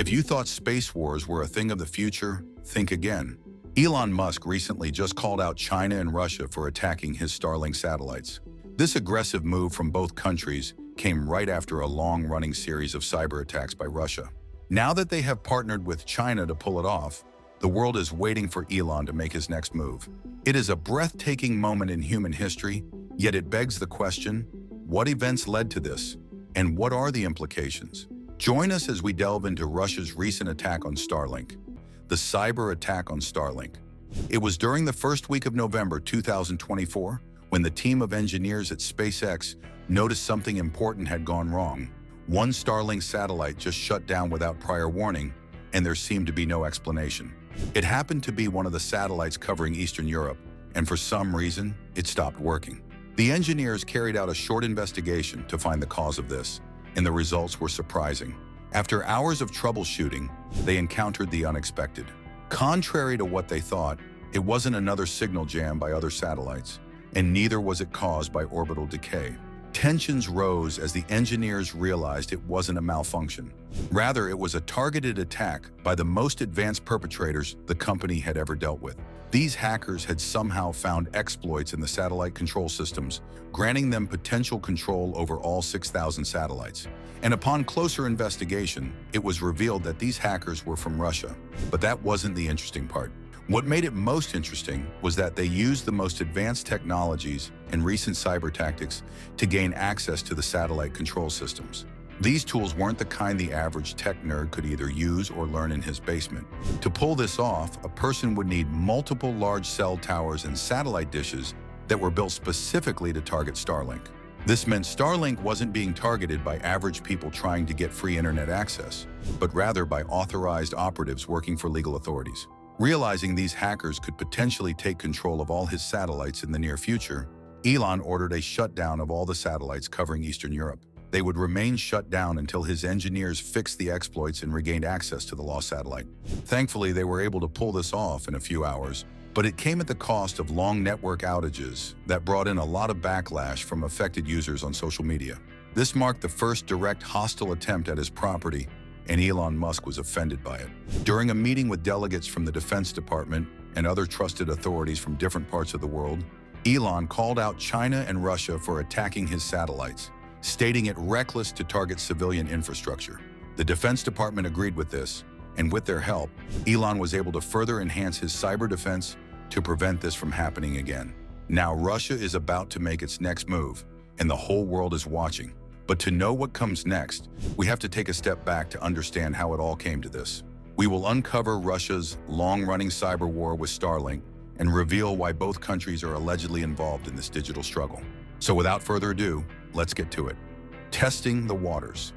If you thought space wars were a thing of the future, think again. Elon Musk recently just called out China and Russia for attacking his Starlink satellites. This aggressive move from both countries came right after a long-running series of cyber attacks by Russia. Now that they have partnered with China to pull it off, the world is waiting for Elon to make his next move. It is a breathtaking moment in human history, yet it begs the question, what events led to this, and what are the implications? Join us as we delve into Russia's recent attack on Starlink. The cyber attack on Starlink. It was during the first week of November 2024 when the team of engineers at SpaceX noticed something important had gone wrong. One Starlink satellite just shut down without prior warning, and there seemed to be no explanation. It happened to be one of the satellites covering Eastern Europe, and for some reason, it stopped working. The engineers carried out a short investigation to find the cause of this, and the results were surprising. After hours of troubleshooting, they encountered the unexpected. Contrary to what they thought, it wasn't another signal jam by other satellites, and neither was it caused by orbital decay. Tensions rose as the engineers realized it wasn't a malfunction. Rather, it was a targeted attack by the most advanced perpetrators the company had ever dealt with. These hackers had somehow found exploits in the satellite control systems, granting them potential control over all 6,000 satellites. And upon closer investigation, it was revealed that these hackers were from Russia. But that wasn't the interesting part. What made it most interesting was that they used the most advanced technologies and recent cyber tactics to gain access to the satellite control systems. These tools weren't the kind the average tech nerd could either use or learn in his basement. To pull this off, a person would need multiple large cell towers and satellite dishes that were built specifically to target Starlink. This meant Starlink wasn't being targeted by average people trying to get free internet access, but rather by authorized operatives working for legal authorities. Realizing these hackers could potentially take control of all his satellites in the near future, Elon ordered a shutdown of all the satellites covering Eastern Europe. They would remain shut down until his engineers fixed the exploits and regained access to the lost satellite. Thankfully, they were able to pull this off in a few hours, but it came at the cost of long network outages that brought in a lot of backlash from affected users on social media. This marked the first direct hostile attempt at his property, and Elon Musk was offended by it. During a meeting with delegates from the Defense Department and other trusted authorities from different parts of the world, Elon called out China and Russia for attacking his satellites, stating it reckless to target civilian infrastructure. The Defense Department agreed with this, and with their help, Elon was able to further enhance his cyber defense to prevent this from happening again. Now Russia is about to make its next move, and the whole world is watching. But to know what comes next, we have to take a step back to understand how it all came to this. We will uncover Russia's long-running cyber war with Starlink and reveal why both countries are allegedly involved in this digital struggle. So without further ado, let's get to it. Testing the waters.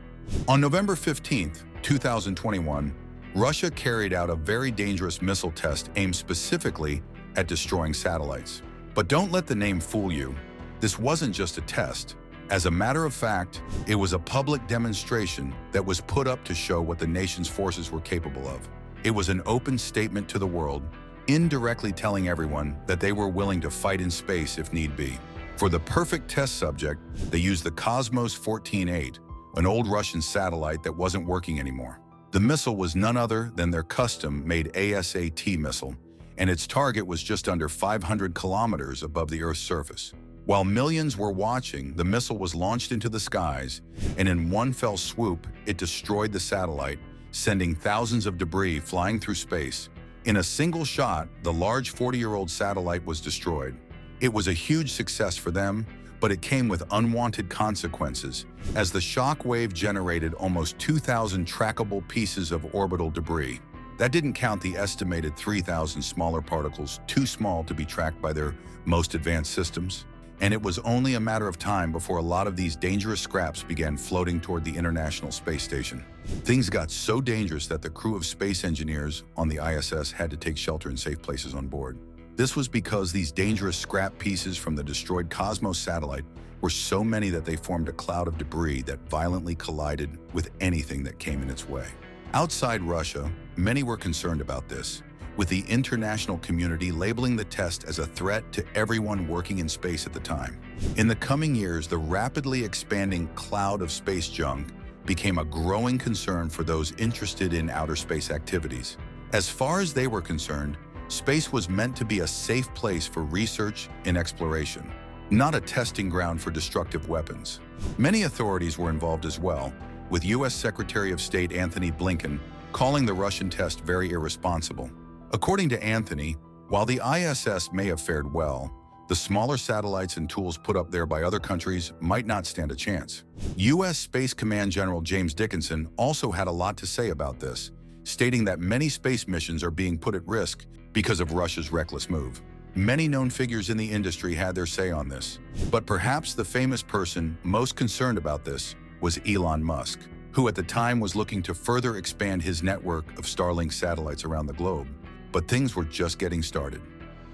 On November 15th, 2021, Russia carried out a very dangerous missile test aimed specifically at destroying satellites. But don't let the name fool you. This wasn't just a test. As a matter of fact, it was a public demonstration that was put up to show what the nation's forces were capable of. It was an open statement to the world, indirectly telling everyone that they were willing to fight in space if need be. For the perfect test subject, they used the Cosmos 14-8, an old Russian satellite that wasn't working anymore. The missile was none other than their custom-made ASAT missile, and its target was just under 500 kilometers above the Earth's surface. While millions were watching, the missile was launched into the skies, and in one fell swoop, it destroyed the satellite, sending thousands of debris flying through space. In a single shot, the large 40-year-old satellite was destroyed. It was a huge success for them, but it came with unwanted consequences, as the shock wave generated almost 2,000 trackable pieces of orbital debris. That didn't count the estimated 3,000 smaller particles too small to be tracked by their most advanced systems. And it was only a matter of time before a lot of these dangerous scraps began floating toward the International Space Station. Things got so dangerous that the crew of space engineers on the ISS had to take shelter in safe places on board. This was because these dangerous scrap pieces from the destroyed Cosmos satellite were so many that they formed a cloud of debris that violently collided with anything that came in its way. Outside Russia, many were concerned about this, with the international community labeling the test as a threat to everyone working in space at the time. In the coming years, the rapidly expanding cloud of space junk became a growing concern for those interested in outer space activities. As far as they were concerned, space was meant to be a safe place for research and exploration, not a testing ground for destructive weapons. Many authorities were involved as well, with U.S. Secretary of State Anthony Blinken calling the Russian test very irresponsible. According to Anthony, while the ISS may have fared well, the smaller satellites and tools put up there by other countries might not stand a chance. U.S. Space Command General James Dickinson also had a lot to say about this, stating that many space missions are being put at risk because of Russia's reckless move. Many known figures in the industry had their say on this, but perhaps the famous person most concerned about this was Elon Musk, who at the time was looking to further expand his network of Starlink satellites around the globe. But things were just getting started.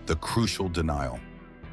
The crucial denial.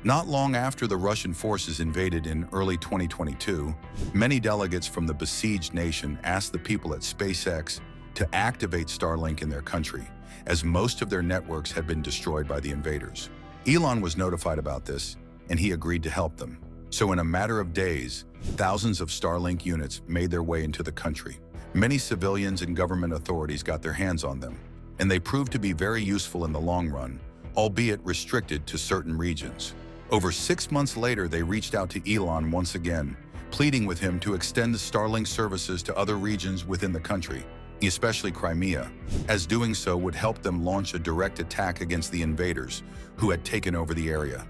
Not long after the Russian forces invaded in early 2022, many delegates from the besieged nation asked the people at SpaceX to activate Starlink in their country, as most of their networks had been destroyed by the invaders. Elon was notified about this, and he agreed to help them. So in a matter of days, thousands of Starlink units made their way into the country. Many civilians and government authorities got their hands on them, and they proved to be very useful in the long run, albeit restricted to certain regions. Over 6 months later, they reached out to Elon once again, pleading with him to extend the Starlink services to other regions within the country, especially Crimea, as doing so would help them launch a direct attack against the invaders who had taken over the area.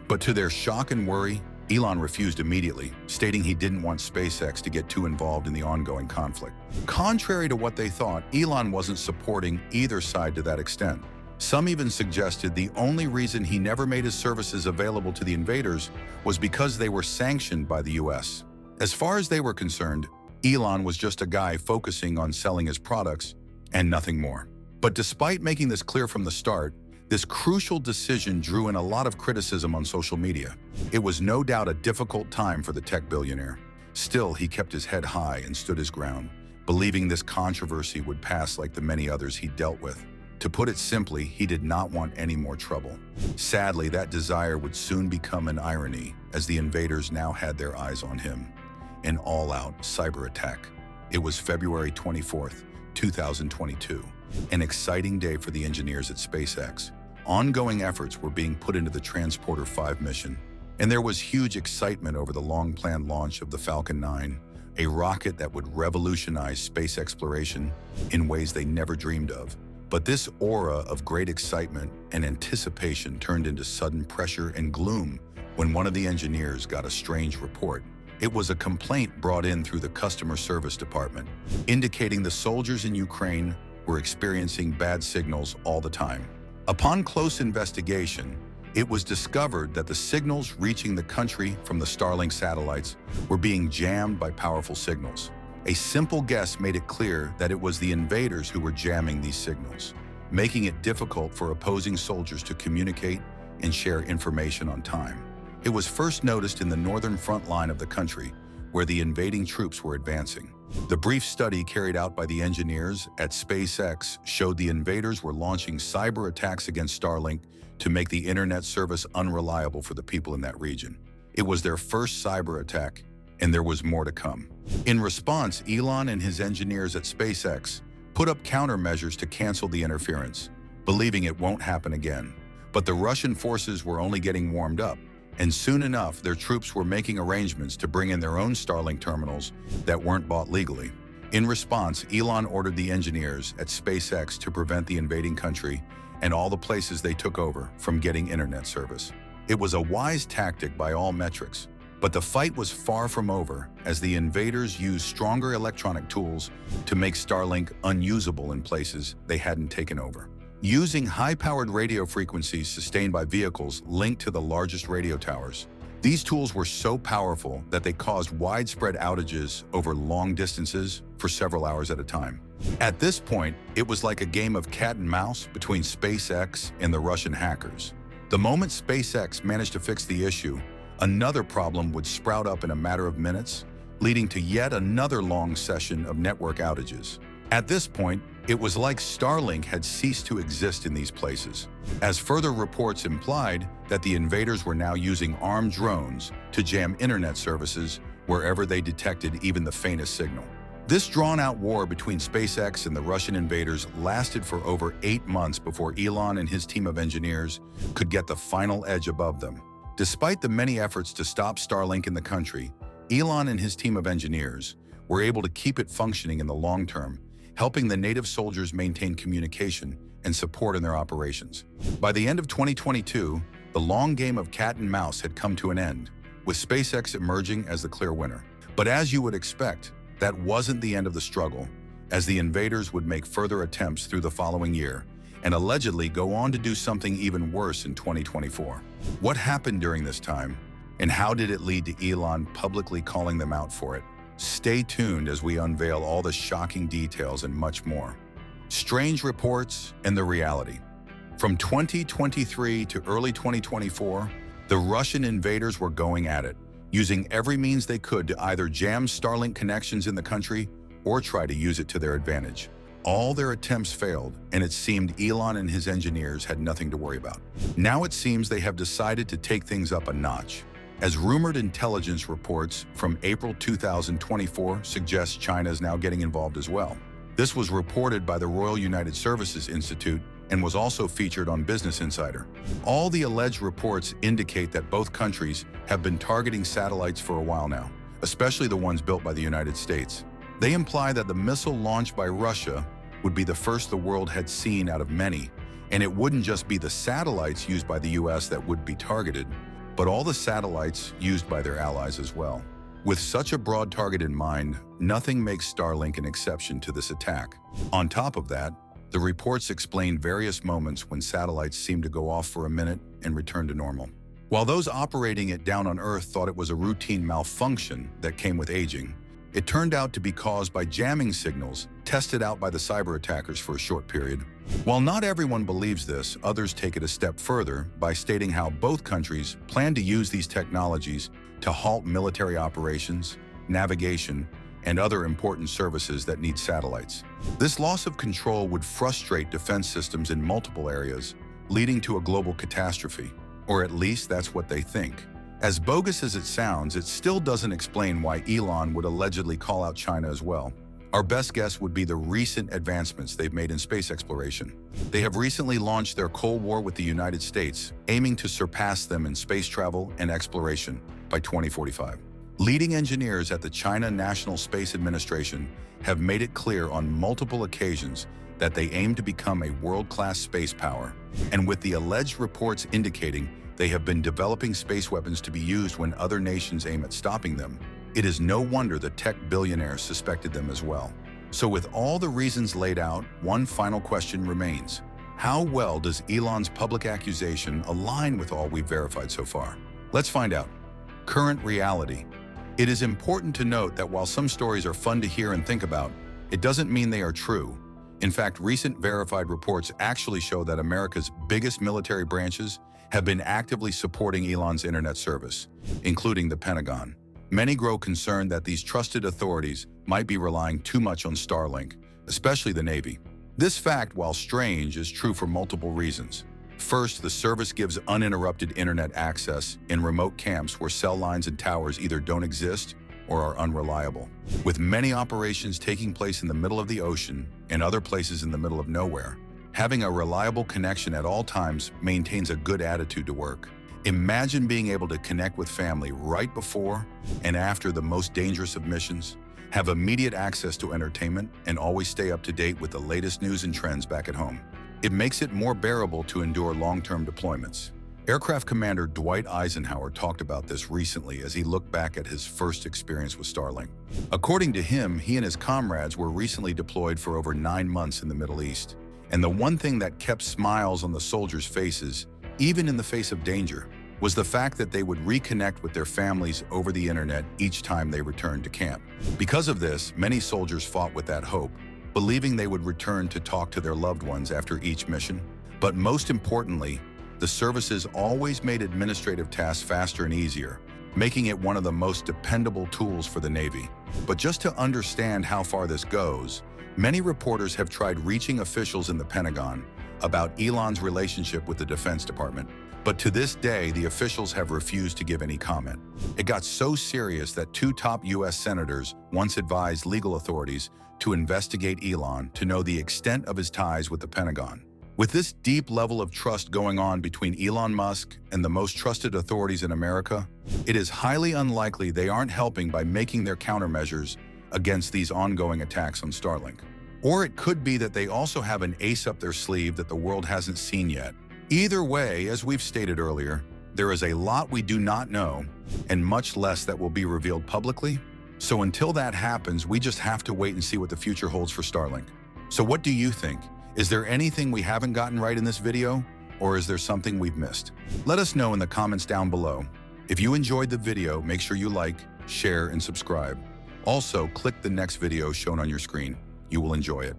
But to their shock and worry, Elon refused immediately, stating he didn't want SpaceX to get too involved in the ongoing conflict. Contrary to what they thought, Elon wasn't supporting either side to that extent. Some even suggested the only reason he never made his services available to the invaders was because they were sanctioned by the US. As far as they were concerned, Elon was just a guy focusing on selling his products and nothing more. But despite making this clear from the start, this crucial decision drew in a lot of criticism on social media. It was no doubt a difficult time for the tech billionaire. Still, he kept his head high and stood his ground, believing this controversy would pass like the many others he dealt with. To put it simply, he did not want any more trouble. Sadly, that desire would soon become an irony, as the invaders now had their eyes on him. An all-out cyber attack. It was February 24th, 2022, an exciting day for the engineers at SpaceX. Ongoing efforts were being put into the Transporter 5 mission, and there was huge excitement over the long-planned launch of the Falcon 9, a rocket that would revolutionize space exploration in ways they never dreamed of. But this aura of great excitement and anticipation turned into sudden pressure and gloom when one of the engineers got a strange report. It was a complaint brought in through the customer service department, indicating the soldiers in Ukraine were experiencing bad signals all the time. Upon close investigation, it was discovered that the signals reaching the country from the Starlink satellites were being jammed by powerful signals. A simple guess made it clear that it was the invaders who were jamming these signals, making it difficult for opposing soldiers to communicate and share information on time. It was first noticed in the northern front line of the country, where the invading troops were advancing. The brief study carried out by the engineers at SpaceX showed the invaders were launching cyber attacks against Starlink to make the internet service unreliable for the people in that region. It was their first cyber attack, and there was more to come. In response, Elon and his engineers at SpaceX put up countermeasures to cancel the interference, believing it won't happen again. But the Russian forces were only getting warmed up, and soon enough, their troops were making arrangements to bring in their own Starlink terminals that weren't bought legally. In response, Elon ordered the engineers at SpaceX to prevent the invading country and all the places they took over from getting internet service. It was a wise tactic by all metrics, but the fight was far from over as the invaders used stronger electronic tools to make Starlink unusable in places they hadn't taken over. Using high-powered radio frequencies sustained by vehicles linked to the largest radio towers, these tools were so powerful that they caused widespread outages over long distances for several hours at a time. At this point, it was like a game of cat and mouse between SpaceX and the Russian hackers. The moment SpaceX managed to fix the issue, another problem would sprout up in a matter of minutes, leading to yet another long session of network outages. At this point, it was like Starlink had ceased to exist in these places, as further reports implied that the invaders were now using armed drones to jam internet services wherever they detected even the faintest signal. This drawn-out war between SpaceX and the Russian invaders lasted for over 8 months before Elon and his team of engineers could get the final edge above them. Despite the many efforts to stop Starlink in the country, Elon and his team of engineers were able to keep it functioning in the long term, helping the native soldiers maintain communication and support in their operations. By the end of 2022, the long game of cat and mouse had come to an end, with SpaceX emerging as the clear winner. But as you would expect, that wasn't the end of the struggle, as the invaders would make further attempts through the following year and allegedly go on to do something even worse in 2024. What happened during this time, and how did it lead to Elon publicly calling them out for it? Stay tuned as we unveil all the shocking details and much more. Strange reports and the reality. From 2023 to early 2024, the Russian invaders were going at it, using every means they could to either jam Starlink connections in the country or try to use it to their advantage. All their attempts failed, and it seemed Elon and his engineers had nothing to worry about. Now it seems they have decided to take things up a notch, as rumored intelligence reports from April 2024 suggest China is now getting involved as well. This was reported by the Royal United Services Institute and was also featured on Business Insider. All the alleged reports indicate that both countries have been targeting satellites for a while now, especially the ones built by the United States. They imply that the missile launched by Russia would be the first the world had seen out of many, and it wouldn't just be the satellites used by the US that would be targeted, but all the satellites used by their allies as well. With such a broad target in mind, nothing makes Starlink an exception to this attack. On top of that, the reports explain various moments when satellites seemed to go off for a minute and return to normal. While those operating it down on Earth thought it was a routine malfunction that came with aging, it turned out to be caused by jamming signals tested out by the cyber attackers for a short period. While not everyone believes this, others take it a step further by stating how both countries plan to use these technologies to halt military operations, navigation, and other important services that need satellites. This loss of control would frustrate defense systems in multiple areas, leading to a global catastrophe, or at least that's what they think. As bogus as it sounds, it still doesn't explain why Elon would allegedly call out China as well. Our best guess would be the recent advancements they've made in space exploration. They have recently launched their Cold War with the United States, aiming to surpass them in space travel and exploration by 2045. Leading engineers at the China National Space Administration have made it clear on multiple occasions that they aim to become a world-class space power. And with the alleged reports indicating they have been developing space weapons to be used when other nations aim at stopping them, it is no wonder the tech billionaires suspected them as well. So with all the reasons laid out, one final question remains. How well does Elon's public accusation align with all we've verified so far? Let's find out. Current reality. It is important to note that while some stories are fun to hear and think about, it doesn't mean they are true. In fact, recent verified reports actually show that America's biggest military branches have been actively supporting Elon's internet service, including the Pentagon. Many grow concerned that these trusted authorities might be relying too much on Starlink, especially the Navy. This fact, while strange, is true for multiple reasons. First, the service gives uninterrupted internet access in remote camps where cell lines and towers either don't exist or are unreliable. With many operations taking place in the middle of the ocean and other places in the middle of nowhere, having a reliable connection at all times maintains a good attitude to work. Imagine being able to connect with family right before and after the most dangerous of missions, have immediate access to entertainment, and always stay up to date with the latest news and trends back at home. It makes it more bearable to endure long-term deployments. Aircraft Commander Dwight Eisenhower talked about this recently as he looked back at his first experience with Starlink. According to him, he and his comrades were recently deployed for over 9 months in the Middle East. And the one thing that kept smiles on the soldiers' faces, even in the face of danger, was the fact that they would reconnect with their families over the internet each time they returned to camp. Because of this, many soldiers fought with that hope, believing they would return to talk to their loved ones after each mission. But most importantly, the services always made administrative tasks faster and easier, making it one of the most dependable tools for the Navy. But just to understand how far this goes, many reporters have tried reaching officials in the Pentagon, about Elon's relationship with the Defense Department. But to this day, the officials have refused to give any comment. It got so serious that two top U.S. senators once advised legal authorities to investigate Elon to know the extent of his ties with the Pentagon. With this deep level of trust going on between Elon Musk and the most trusted authorities in America, it is highly unlikely they aren't helping by making their countermeasures against these ongoing attacks on Starlink. Or it could be that they also have an ace up their sleeve that the world hasn't seen yet. Either way, as we've stated earlier, there is a lot we do not know and much less that will be revealed publicly. So until that happens, we just have to wait and see what the future holds for Starlink. So what do you think? Is there anything we haven't gotten right in this video, or is there something we've missed? Let us know in the comments down below. If you enjoyed the video, make sure you like, share, and subscribe. Also, click the next video shown on your screen. You will enjoy it.